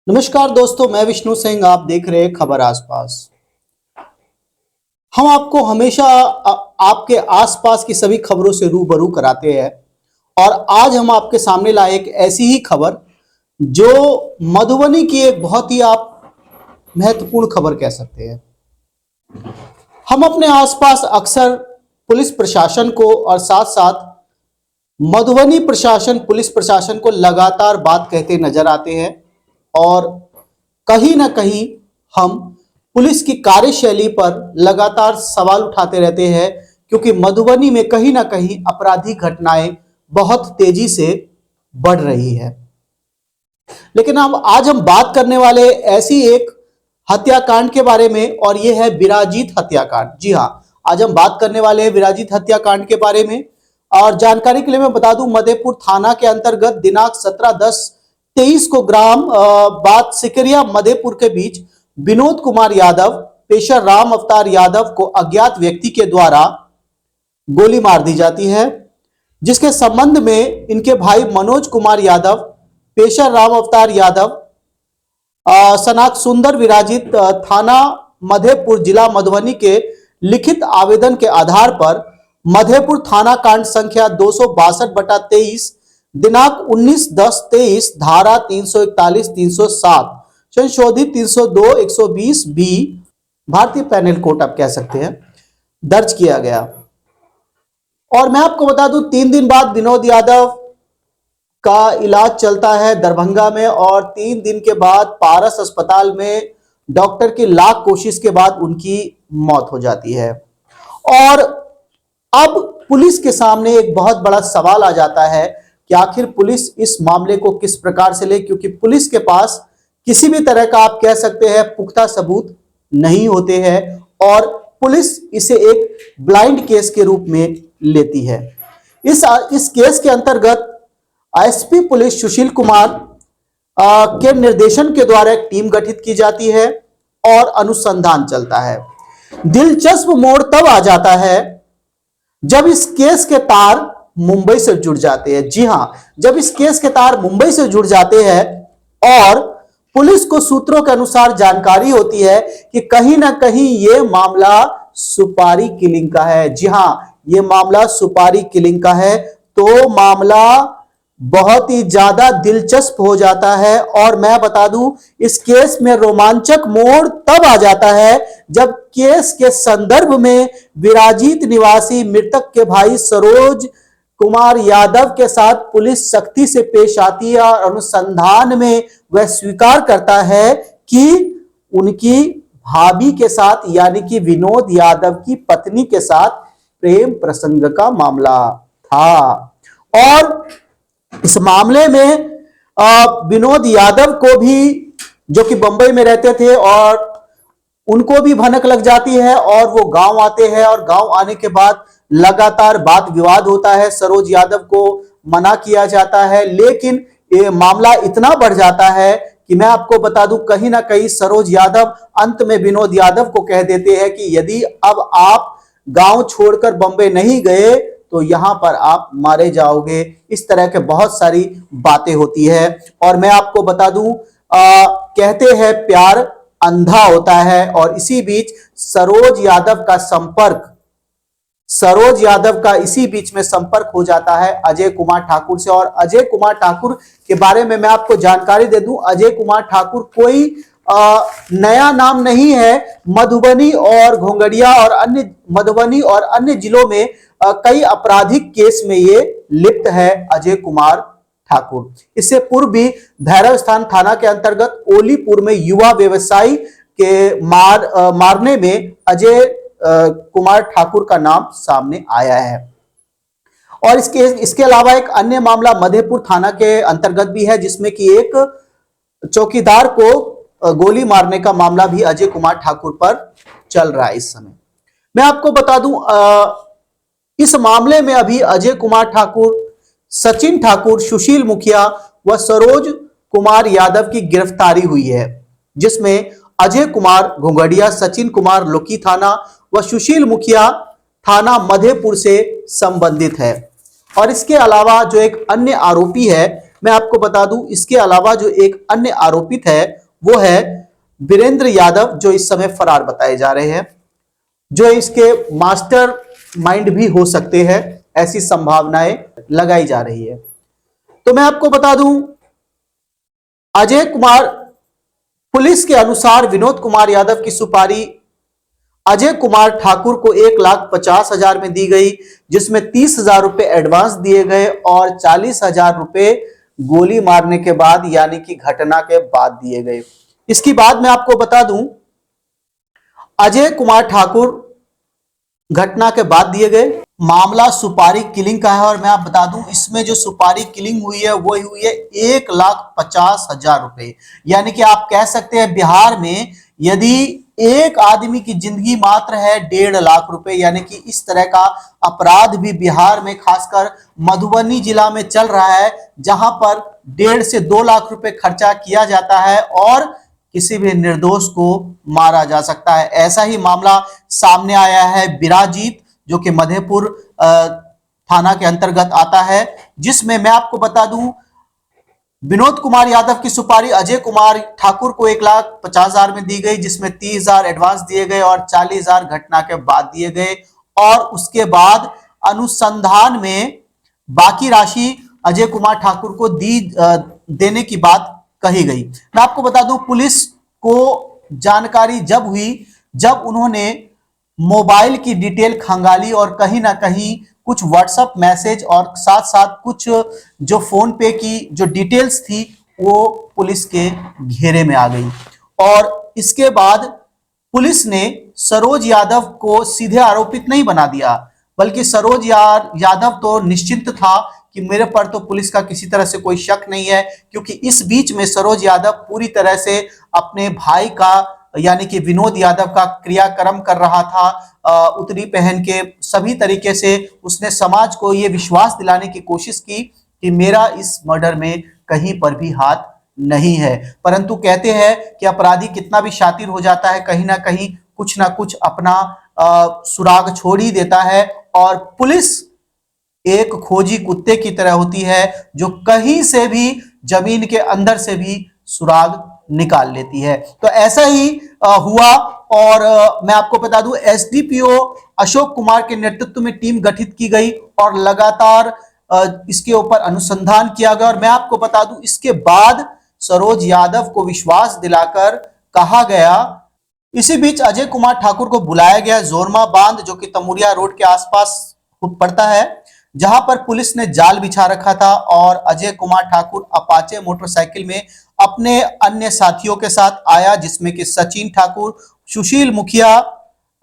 नमस्कार दोस्तों, मैं विष्णु सिंह। आप देख रहे हैं खबर आसपास। हम आपको हमेशा आपके आसपास की सभी खबरों से रूबरू कराते हैं और आज हम आपके सामने लाए एक ऐसी ही खबर जो मधुबनी की एक बहुत ही आप महत्वपूर्ण खबर कह सकते हैं। हम अपने आसपास अक्सर पुलिस प्रशासन को और साथ साथ मधुबनी प्रशासन पुलिस प्रशासन को लगातार बात कहते नजर आते हैं और कहीं ना कहीं हम पुलिस की कार्यशैली पर लगातार सवाल उठाते रहते हैं, क्योंकि मधुबनी में कहीं ना कहीं आपराधिक घटनाएं बहुत तेजी से बढ़ रही है। लेकिन आज हम बात करने वाले ऐसी एक हत्याकांड के बारे में, और यह है विराजित हत्याकांड। जी हाँ, आज हम बात करने वाले हैं विराजित हत्याकांड के बारे में। और जानकारी के लिए मैं बता दूं, मधेपुर थाना के अंतर्गत दिनांक 17/10/23 को ग्राम बात सिकरिया मधेपुर के बीच विनोद कुमार यादव पेशर राम अवतार यादव को अज्ञात व्यक्ति के द्वारा गोली मार दी जाती है, जिसके संबंध में इनके भाई मनोज कुमार यादव पेशर राम अवतार यादव सनाक सुंदर विराजित थाना मधेपुर जिला मधुबनी के लिखित आवेदन के आधार पर मधेपुर थाना कांड संख्या 262/23 दिनांक 19/10/23 धारा 341 307 संशोधित 302 बी भारतीय पैनल कोड आप कह सकते हैं, दर्ज किया गया। और मैं आपको बता दूं, 3 दिन बाद विनोद यादव का इलाज चलता है दरभंगा में और 3 दिन के बाद पारस अस्पताल में डॉक्टर की लाख कोशिश के बाद उनकी मौत हो जाती है। और अब पुलिस के सामने एक बहुत बड़ा सवाल आ जाता है कि आखिर पुलिस इस मामले को किस प्रकार से ले, क्योंकि पुलिस के पास किसी भी तरह का आप कह सकते हैं पुख्ता सबूत नहीं होते हैं और पुलिस इसे एक ब्लाइंड केस के रूप में लेती है। इस केस के अंतर्गत एसपी पुलिस सुशील कुमार के निर्देशन के द्वारा एक टीम गठित की जाती है और अनुसंधान चलता है। दिलचस्प मोड़ तब आ जाता है जब इस केस के तार मुंबई से जुड़ जाते हैं। जी हां, जब इस केस के तार मुंबई से जुड़ जाते हैं और पुलिस को सूत्रों के अनुसार जानकारी होती है कि कहीं ना कहीं यह मामला सुपारी किलिंग का है। जी हां, यह मामला सुपारी किलिंग का है। तो मामला बहुत ही ज्यादा दिलचस्प हो जाता है और मैं बता दूं, इस केस में रोमांचक मोड़ तब आ जाता है जब केस के संदर्भ में विराजित निवासी मृतक के भाई सरोज कुमार यादव के साथ पुलिस सख्ती से पेश आती है और अनुसंधान में वह स्वीकार करता है कि उनकी भाभी के साथ यानी कि विनोद यादव की पत्नी के साथ प्रेम प्रसंग का मामला था। और इस मामले में विनोद यादव को भी, जो कि बंबई में रहते थे, और उनको भी भनक लग जाती है और वो गांव आते हैं और गांव आने के बाद लगातार वाद विवाद होता है। सरोज यादव को मना किया जाता है, लेकिन ये मामला इतना बढ़ जाता है कि मैं आपको बता दूं, कहीं ना कहीं सरोज यादव अंत में विनोद यादव को कह देते हैं कि यदि अब आप गांव छोड़कर बंबई नहीं गए तो यहां पर आप मारे जाओगे। इस तरह के बहुत सारी बातें होती है। और मैं आपको बता दूं, कहते हैं प्यार अंधा होता है और इसी बीच सरोज यादव का इसी बीच में संपर्क हो जाता है अजय कुमार ठाकुर से। और अजय कुमार ठाकुर के बारे में मैं आपको जानकारी दे दूं, अजय कुमार ठाकुर कोई नया नाम नहीं है। मधुबनी और घोंगड़िया और अन्य जिलों में कई आपराधिक केस में ये लिप्त है अजय कुमार ठाकुर। इससे पूर्व भी भैरव स्थान थाना के अंतर्गत ओलीपुर में युवा व्यवसायी के मारने में अजय कुमार ठाकुर का नाम सामने आया है। और इसके अलावा एक अन्य मामला मधेपुर थाना के अंतर्गत भी है, जिसमें कि एक चौकीदार को गोली मारने का मामला भी अजय कुमार ठाकुर पर चल रहा है इस समय। मैं आपको बता दूं, इस मामले में अभी अजय कुमार ठाकुर, सचिन ठाकुर, सुशील मुखिया व सरोज कुमार यादव की गिरफ्तारी हुई है, जिसमें अजय कुमार घोंगड़िया, सचिन कुमार लोकी थाना व सुशील मुखिया थाना मधेपुर से संबंधित है। और इसके अलावा जो एक अन्य आरोपी है, मैं आपको बता दूं, इसके अलावा जो एक अन्य आरोपित है वो है वीरेंद्र यादव, जो इस समय फरार बताए जा रहे हैं, जो इसके मास्टर माइंड भी हो सकते हैं, ऐसी संभावनाएं लगाई जा रही है। तो मैं आपको बता दूं, अजय कुमार, पुलिस के अनुसार विनोद कुमार यादव की सुपारी अजय कुमार ठाकुर को 1,50,000 में दी गई, जिसमें 30,000 रुपए एडवांस दिए गए और 40,000 रुपए गोली मारने के बाद, यानी कि घटना के बाद दिए गए। इसकी बात मैं आपको बता दूं, अजय कुमार ठाकुर घटना के बाद दिए गए। मामला सुपारी किलिंग का है और मैं आप बता दूं, इसमें जो सुपारी किलिंग हुई है वो हुई है 1,50,000 रुपए। यानी कि आप कह सकते हैं बिहार में यदि एक आदमी की जिंदगी मात्र है 1.5 लाख रुपए, यानी कि इस तरह का अपराध भी बिहार में खासकर मधुबनी जिला में चल रहा है, जहां पर 1.5 से 2 लाख रुपए खर्चा किया जाता है और किसी भी निर्दोष को मारा जा सकता है। ऐसा ही मामला सामने आया है बिराजीत, जो कि मधेपुर थाना के अंतर्गत आता है, जिसमें मैं आपको बता दूं, विनोद कुमार यादव की सुपारी अजय कुमार ठाकुर को 1,50,000 में दी गई, जिसमें 30,000 एडवांस दिए गए और 40,000 घटना के बाद दिए गए। और उसके बाद अनुसंधान में बाकी राशि अजय कुमार ठाकुर को देने की बात कही गई। मैं आपको बता दूं, पुलिस को जानकारी जब हुई, जब उन्होंने मोबाइल की डिटेल खंगाली और कहीं ना कहीं कुछ व्हाट्सएप मैसेज और साथ साथ कुछ जो फोन पे की जो डिटेल्स थी वो पुलिस के घेरे में आ गई। और इसके बाद पुलिस ने सरोज यादव को सीधे आरोपित नहीं बना दिया, बल्कि सरोज यादव तो निश्चिंत था कि मेरे पर तो पुलिस का किसी तरह से कोई शक नहीं है, क्योंकि इस बीच में सरोज यादव पूरी तरह से अपने भाई का, यानी कि विनोद यादव का क्रियाक्रम कर रहा था। उतरी पहन के सभी तरीके से उसने समाज को यह विश्वास दिलाने की कोशिश की कि मेरा इस मर्डर में कहीं पर भी हाथ नहीं है। परंतु कहते हैं कि अपराधी कितना भी शातिर हो जाता है, कहीं ना कुछ अपना सुराग छोड़ ही देता है। और पुलिस एक खोजी कुत्ते की तरह होती है, जो कहीं से भी, जमीन के अंदर से भी सुराग निकाल लेती है। तो ऐसा ही हुआ। और मैं आपको बता दूं, एसडीपीओ अशोक कुमार के नेतृत्व में टीम गठित की गई और लगातार इसके ऊपर अनुसंधान किया गया। और मैं आपको बता दूं, इसके बाद सरोज यादव को विश्वास दिलाकर कहा गया। इसी बीच अजय कुमार ठाकुर को बुलाया गया जोरमा बांध, जो कि तमुरिया रोड के आसपास पड़ता है, जहां पर पुलिस ने जाल बिछा रखा था। और अजय कुमार ठाकुर अपाचे मोटरसाइकिल में अपने अन्य साथियों के साथ आया, जिसमें कि सचिन ठाकुर, सुशील मुखिया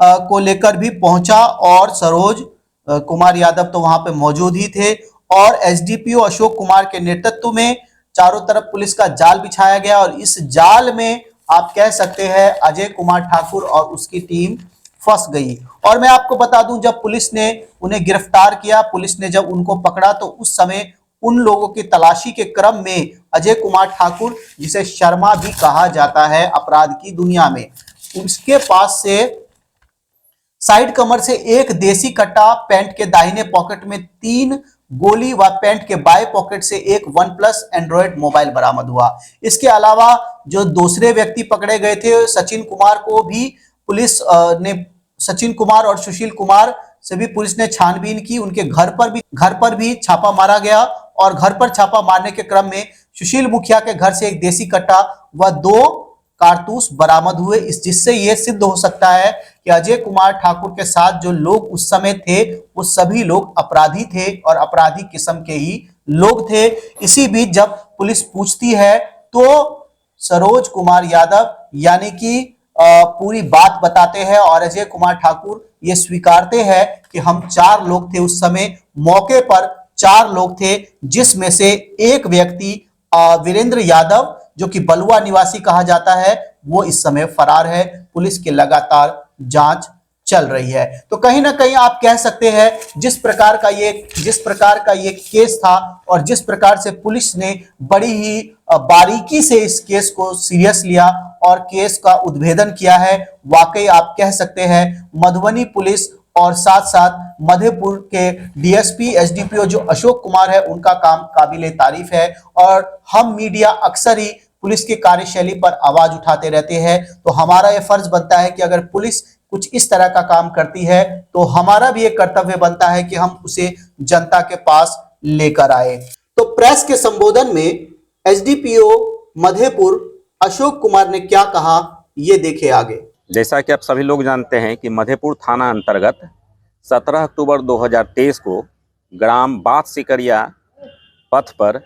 को लेकर भी पहुंचा और सरोज कुमार यादव तो वहां पे मौजूद ही थे। और एसडीपीओ अशोक कुमार के नेतृत्व में चारों तरफ पुलिस का जाल बिछाया गया और इस जाल में आप कह सकते हैं अजय कुमार ठाकुर और उसकी टीम फंस गई। और मैं आपको बता दूं, जब पुलिस ने उन्हें गिरफ्तार किया, पुलिस ने जब उनको पकड़ा, तो उस समय उन लोगों की तलाशी के क्रम में अजय कुमार ठाकुर, जिसे शर्मा भी कहा जाता है अपराध की दुनिया में, उसके पास से साइड कमर से एक देसी कट्टा, पैंट के दाहिने पॉकेट में 3 गोली व पैंट के बाएं पॉकेट से एक OnePlus एंड्रॉयड मोबाइल बरामद हुआ। इसके अलावा जो दूसरे व्यक्ति पकड़े गए थे, सचिन कुमार को भी पुलिस ने, सचिन कुमार और सुशील कुमार से भी पुलिस ने छानबीन की। उनके घर पर भी छापा मारा गया और घर पर छापा मारने के क्रम में सुशील मुखिया के घर से एक देसी कट्टा व 2 कारतूस बरामद हुए, जिससे यह सिद्ध हो सकता है कि अजय कुमार ठाकुर के साथ जो लोग उस समय थे वो सभी लोग अपराधी थे और अपराधी किस्म के ही लोग थे। इसी बीच जब पुलिस पूछती है तो सरोज कुमार यादव यानी कि पूरी बात बताते हैं और अजय कुमार ठाकुर ये स्वीकारते हैं कि हम 4 लोग थे उस समय, मौके पर 4 लोग थे, जिसमें से एक व्यक्ति वीरेंद्र यादव, जो कि बलुआ निवासी कहा जाता है, वो इस समय फरार है। पुलिस की लगातार जांच चल रही है। तो कहीं ना कहीं आप कह सकते हैं जिस प्रकार का ये केस था और जिस प्रकार से पुलिस ने बड़ी ही बारीकी से इस केस को सीरियस लिया और केस का उद्भेदन किया है, वाकई आप कह सकते हैं मधुबनी पुलिस और साथ साथ मधेपुर के डीएसपी एसडीपीओ जो अशोक कुमार है उनका काम काबिले तारीफ है। और हम मीडिया अक्सर ही पुलिस की कार्यशैली पर आवाज उठाते रहते हैं, तो हमारा यह फर्ज बनता है कि अगर पुलिस कुछ इस तरह का काम करती है तो हमारा भी एक कर्तव्य बनता है कि हम उसे जनता के पास लेकर आए। तो प्रेस के संबोधन में एसडीपीओ मधेपुर अशोक कुमार ने क्या कहा, ये देखे आगे। जैसा कि आप सभी लोग जानते हैं कि मधेपुर थाना अंतर्गत 17 अक्टूबर 2023 को ग्राम बाथ सिकरिया पथ पर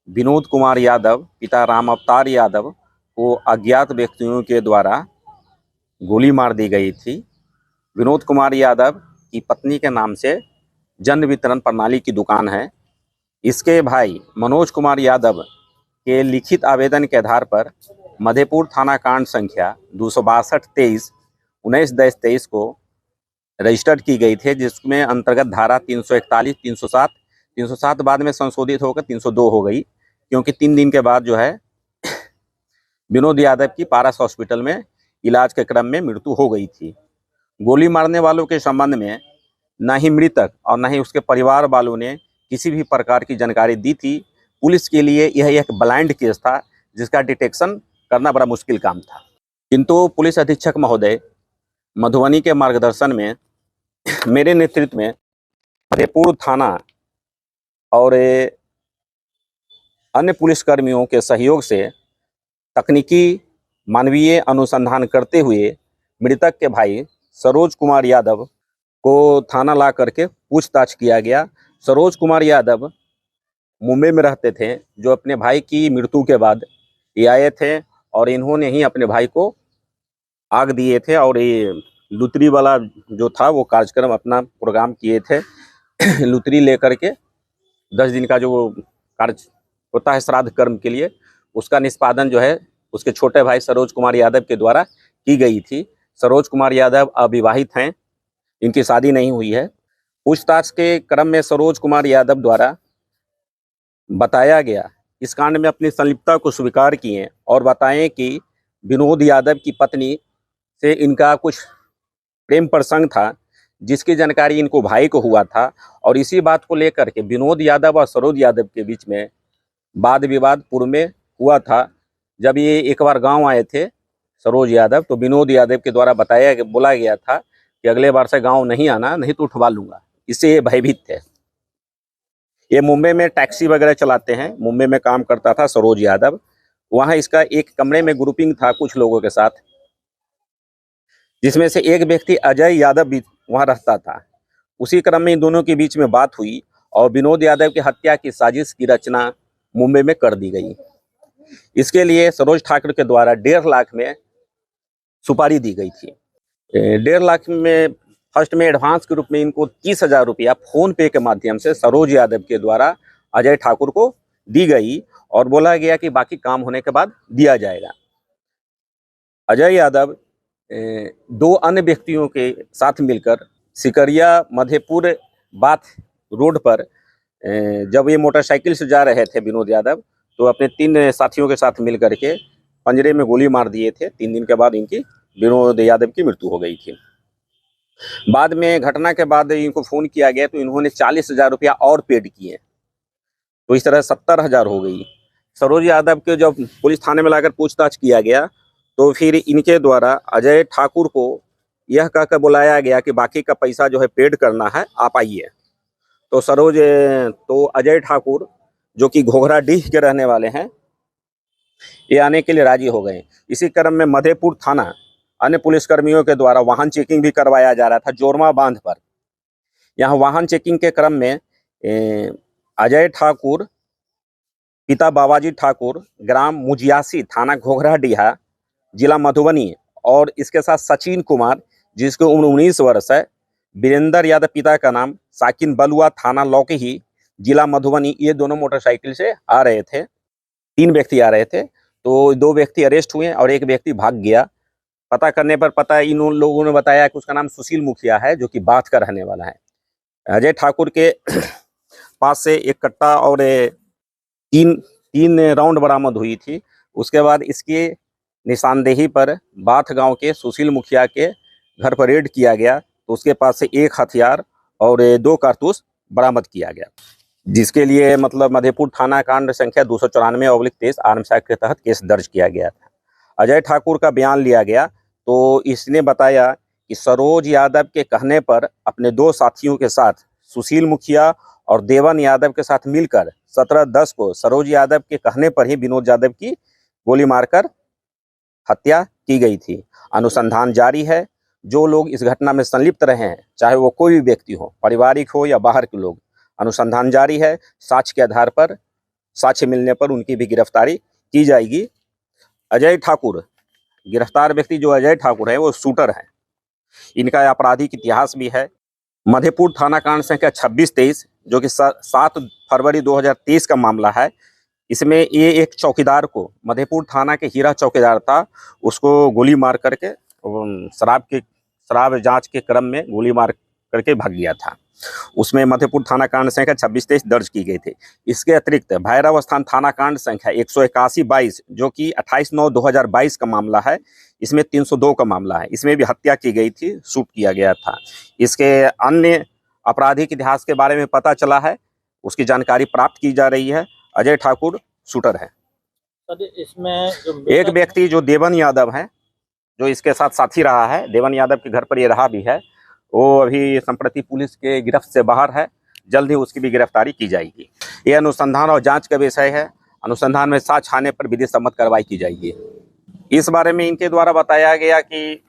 विनोद कुमार यादव पिता राम अवतार यादव को अज्ञात व्यक्तियों के द्वारा गोली मार दी गई थी। विनोद कुमार यादव की पत्नी के नाम से जन वितरण प्रणाली की दुकान है। इसके भाई मनोज कुमार यादव के लिखित आवेदन के आधार पर मधेपुर थाना कांड संख्या 262-23-19-23 को रजिस्टर्ड की गई थी, जिसमें अंतर्गत धारा 341, 307, 307 बाद में संशोधित होकर 302 हो गई, क्योंकि 3 दिन के बाद जो है विनोद यादव की पारस हॉस्पिटल में इलाज के क्रम में मृत्यु हो गई थी। गोली मारने वालों के संबंध में न ही मृतक और न ही उसके परिवार वालों ने किसी भी प्रकार की जानकारी दी थी। पुलिस के लिए यह एक ब्लाइंड केस था, जिसका डिटेक्शन करना बड़ा मुश्किल काम था। किंतु पुलिस अधीक्षक महोदय मधुबनी के मार्गदर्शन में मेरे नेतृत्व में मधेपुर थाना और अन्य पुलिसकर्मियों के सहयोग से तकनीकी मानवीय अनुसंधान करते हुए मृतक के भाई सरोज कुमार यादव को थाना ला करके पूछताछ किया गया। सरोज कुमार यादव मुंबई में रहते थे, जो अपने भाई की मृत्यु के बाद ये आए थे और इन्होंने ही अपने भाई को आग दिए थे और ये लुतरी वाला जो था वो कार्यक्रम अपना प्रोग्राम किए थे। लुतरी लेकर के 10 दिन का जो कार्य होता है श्राद्ध कर्म के लिए, उसका निष्पादन जो है उसके छोटे भाई सरोज कुमार यादव के द्वारा की गई थी। सरोज कुमार यादव अविवाहित हैं, इनकी शादी नहीं हुई है। पूछताछ के क्रम में सरोज कुमार यादव द्वारा बताया गया इस कांड में अपनी संलिप्तता को स्वीकार किए और बताएं कि विनोद यादव की पत्नी से इनका कुछ प्रेम प्रसंग था, जिसकी जानकारी इनको भाई को हुआ था। और इसी बात को लेकर के विनोद यादव और सरोज यादव के बीच में वाद विवाद पूर्व में हुआ था। जब ये एक बार गांव आए थे सरोज यादव, तो विनोद यादव के द्वारा बोला गया था कि अगले बार से गांव नहीं आना, नहीं तो उठवा लूंगा। इससे ये भयभीत थे। ये मुंबई में टैक्सी वगैरह चलाते हैं, मुंबई में काम करता था सरोज यादव। वहाँ इसका एक कमरे में ग्रुपिंग था कुछ लोगों के साथ, जिसमें से एक व्यक्ति अजय यादव भी वहाँ रहता था। उसी क्रम में इन दोनों के बीच में बात हुई और विनोद यादव की हत्या की साजिश की रचना मुंबई में कर दी गई। इसके लिए सरोज ठाकुर के द्वारा 1.5 लाख में सुपारी दी गई थी। 1.5 लाख में फर्स्ट में एडवांस के रूप में इनको 30,000 रुपया फोन पे के माध्यम से सरोज यादव के द्वारा अजय ठाकुर को दी गई और बोला गया कि बाकी काम होने के बाद दिया जाएगा। अजय यादव 2 अन्य व्यक्तियों के साथ मिलकर सिकरिया मधेपुर बाथ रोड पर जब ये मोटरसाइकिल से जा रहे थे विनोद यादव, तो अपने 3 साथियों के साथ मिल करके पंजरे में गोली मार दिए थे। 3 दिन के बाद इनकी विनोद यादव की मृत्यु हो गई थी। बाद में घटना के बाद इनको फोन किया गया तो इन्होंने 40,000 रुपया और पेड किए, तो इस तरह 70,000 हो गई। सरोज यादव के जब पुलिस थाने में लाकर पूछताछ किया गया तो फिर इनके द्वारा अजय ठाकुर को यह कहकर बुलाया गया कि बाकी का पैसा जो है पेड करना है, आप आइए। तो अजय ठाकुर जो कि घोघराडीह के रहने वाले हैं, ये आने के लिए राजी हो गए। इसी क्रम में मधेपुर थाना अन्य पुलिसकर्मियों के द्वारा वाहन चेकिंग भी करवाया जा रहा था जोरमा बांध पर। यहाँ वाहन चेकिंग के क्रम में अजय ठाकुर पिता बाबाजी ठाकुर ग्राम मुजियासी थाना घोघराडीहा जिला मधुबनी और इसके साथ सचिन कुमार जिसकी उम्र 19 वर्ष है, वीरेंद्र यादव पिता का नाम, साकिन बलुआ थाना लौकी जिला मधुबनी, ये दोनों मोटरसाइकिल से आ रहे थे। 3 व्यक्ति आ रहे थे, तो 2 व्यक्ति अरेस्ट हुए और एक व्यक्ति भाग गया। पता करने पर पता इन लोगों ने बताया कि उसका नाम सुशील मुखिया है, जो कि बाथ का रहने वाला है। अजय ठाकुर के पास से एक कट्टा और 3 राउंड बरामद हुई थी। उसके बाद इसके निशानदेही पर बाथ गांव के सुशील मुखिया के घर पर रेड किया गया, तो उसके पास से एक हथियार और 2 कारतूस बरामद किया गया, जिसके लिए मतलब मधेपुर थाना कांड संख्या 294/23 आर्म्स एक्ट के तहत केस दर्ज किया गया था। अजय ठाकुर का बयान लिया गया तो इसने बताया कि सरोज यादव के कहने पर अपने 2 साथियों के साथ सुशील मुखिया और देवन यादव के साथ मिलकर 17/10 को सरोज यादव के कहने पर ही विनोद यादव की गोली मारकर हत्या की गई थी। अनुसंधान जारी है। जो लोग इस घटना में संलिप्त रहे हैं, चाहे वो कोई भी व्यक्ति हो, पारिवारिक हो या बाहर के लोग, अनुसंधान जारी है। साक्ष्य के आधार पर, साक्ष्य मिलने पर उनकी भी गिरफ्तारी की जाएगी। अजय ठाकुर, गिरफ्तार व्यक्ति जो अजय ठाकुर है वो शूटर है। इनका आपराधिक इतिहास भी है। मधेपुर थाना कांड संख्या 26-23 जो कि 7 फरवरी 2023 का मामला है। इसमें ये एक चौकीदार को, मधेपुर थाना के हीरा चौकीदार था, उसको गोली मार करके शराब जांच के क्रम में गोली मार करके भाग गया था। उसमें मधेपुर थाना कांड संख्या 26-23 दर्ज की गई थी। इसके अतिरिक्त भैरव स्थान थाना कांड संख्या 181/22 जो कि 28/9/2022 का मामला है। इसमें 302 का मामला है। इसमें भी हत्या की गई थी, शूट किया गया था। इसके अन्य आपराधिक इतिहास के बारे में पता चला है, उसकी जानकारी प्राप्त की जा रही है। अजय ठाकुर शूटर है। इसमें जो एक व्यक्ति जो देवन यादव है, जो इसके साथ साथी रहा है, देवन यादव के घर पर ये रहा भी है, वो अभी संप्रति पुलिस के गिरफ्त से बाहर है। जल्द ही उसकी भी गिरफ्तारी की जाएगी। ये अनुसंधान और जांच का विषय है। अनुसंधान में साक्ष्य आने पर विधि सम्मत कार्रवाई की जाएगी। इस बारे में इनके द्वारा बताया गया कि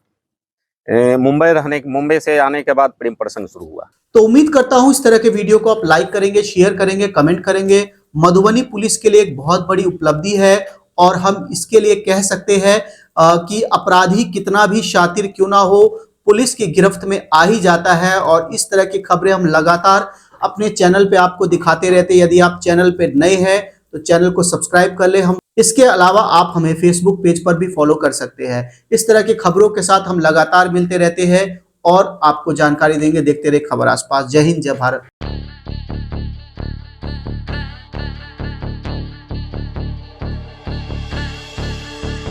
मुंबई से आने के बाद प्रेम प्रसंग शुरू हुआ। तो उम्मीद करता हूं इस तरह के वीडियो को आप लाइक करेंगे, शेयर करेंगे, कमेंट करेंगे। मधुबनी पुलिस के लिए एक बहुत बड़ी उपलब्धि है और हम इसके लिए कह सकते हैं कि अपराधी कितना भी शातिर क्यों ना हो, पुलिस की गिरफ्त में आ ही जाता है। और इस तरह की खबरें हम लगातार अपने चैनल पे आपको दिखाते रहते हैं। यदि आप चैनल पे नए हैं तो चैनल को सब्सक्राइब कर ले। हम इसके अलावा आप हमें फेसबुक पेज पर भी फॉलो कर सकते हैं। इस तरह की खबरों के साथ हम लगातार मिलते रहते हैं और आपको जानकारी देंगे। देखते रहे खबर आसपास। जय हिंद, जय भारत।